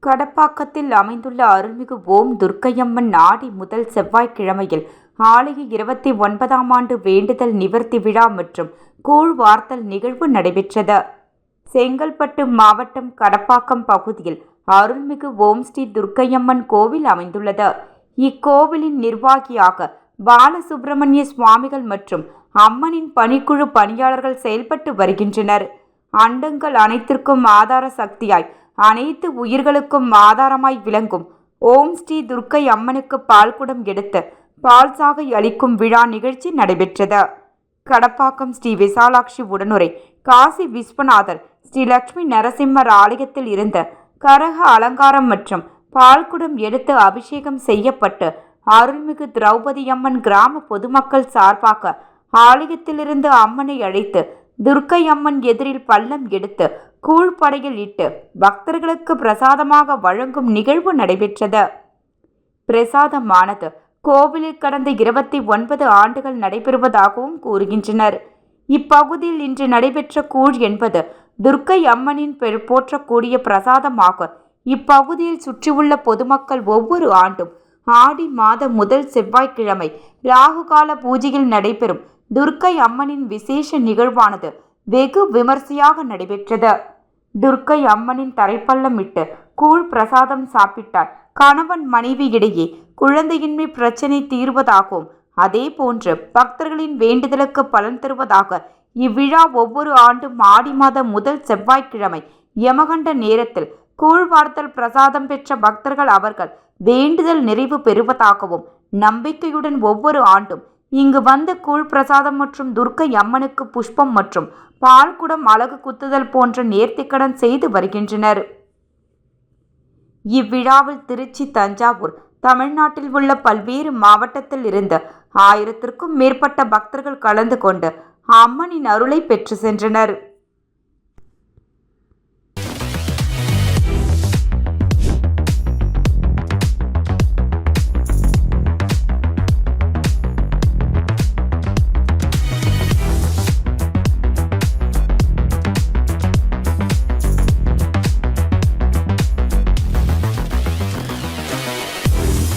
கடப்பாக்கத்தில் அமைந்துள்ள அருள்மிகு ஓம் துர்க்கையம்மன் ஆடி முதல் செவ்வாய்க்கிழமையில் ஆலய 29ஆம் ஆண்டு வேண்டுதல் நிவர்த்தி விழா மற்றும் கூழ் வார்த்தல் நிகழ்வு நடைபெற்றது. செங்கல்பட்டு மாவட்டம் கடப்பாக்கம் பகுதியில் அருள்மிகு ஓம் ஸ்ரீ துர்க்கையம்மன் கோவில் அமைந்துள்ளது. இக்கோவிலின் நிர்வாகியாக பாலசுப்பிரமணிய சுவாமிகள் மற்றும் அம்மனின் பணிக்குழு பணியாளர்கள் செயல்பட்டு வருகின்றனர். அண்டங்கள் அனைத்திற்கும் ஆதார சக்தியாய் அனைத்து உயிர்களுக்கும் ஆதாரமாய் விளங்கும் ஓம் ஸ்ரீ துர்க்கை அம்மனுக்கு பால்குடம் எடுத்து பால் சாகை அளிக்கும் விழா நிகழ்ச்சி நடைபெற்றது. கடப்பாக்கம் ஸ்ரீ விசாலாட்சி உடனுரை காசி விஸ்வநாதர் ஸ்ரீ லட்சுமி நரசிம்மர் ஆலயத்தில் இருந்த கரக அலங்காரம் மற்றும் பால்குடம் எடுத்து அபிஷேகம் செய்யப்பட்டு அருள்மிகு திரௌபதி அம்மன் கிராம பொதுமக்கள் சார்பாக ஆலயத்திலிருந்து அம்மனை அழைத்து துர்க்கை அம்மன் எதிரில் பள்ளம் எடுத்து கூழ்படையில் இட்டு பக்தர்களுக்கு பிரசாதமாக வழங்கும் நிகழ்வு நடைபெற்றது. பிரசாதமானது கோவிலில் கடந்த 29 ஆண்டுகள் நடைபெறுவதாகவும் கூறுகின்றனர். இப்பகுதியில் இன்று நடைபெற்ற கூழ் என்பது துர்க்கை அம்மனின் போற்றக்கூடிய பிரசாதமாக இப்பகுதியில் சுற்றியுள்ள பொதுமக்கள் ஒவ்வொரு ஆண்டும் ஆடி மாத முதல் செவ்வாய்க்கிழமை ராகுகால பூஜையில் நடைபெறும் துர்க்கை அம்மனின் விசேஷ நிகழ்வானது வெகு விமர்சையாக நடைபெற்றது. துர்க்கை அம்மனின் தரைப்பள்ளம் இட்டு கூழ் பிரசாதம் சாப்பிட்டால் கணவன் மனைவி இடையே குழந்தையின்மை பிரச்சனை தீர்வதாகவும் அதே போன்று பக்தர்களின் வேண்டுதலுக்கு பலன் தருவதாக இவ்விழா ஒவ்வொரு ஆண்டும் ஆடி மாத முதல் செவ்வாய்க்கிழமை யமகண்ட நேரத்தில் கூழ்வார்த்தல் பிரசாதம் பெற்ற பக்தர்கள் அவர்கள் வேண்டுதல் நிறைவு பெறுவதாகவும் நம்பிக்கையுடன் ஒவ்வொரு ஆண்டும் இங்கு வந்த கூழ் பிரசாதம் மற்றும் துர்க்கை அம்மனுக்கு புஷ்பம் மற்றும் பால்குடம் அலகு குத்துதல் போன்ற நேர்த்திக்கடன் செய்து வருகின்றனர். இவ்விழாவில் திருச்சி, தஞ்சாவூர், தமிழ்நாட்டில் உள்ள பல்வேறு மாவட்டத்தில் இருந்து 1000க்கும் மேற்பட்ட பக்தர்கள் கலந்து கொண்டு அம்மனின் அருளை பெற்று சென்றனர்.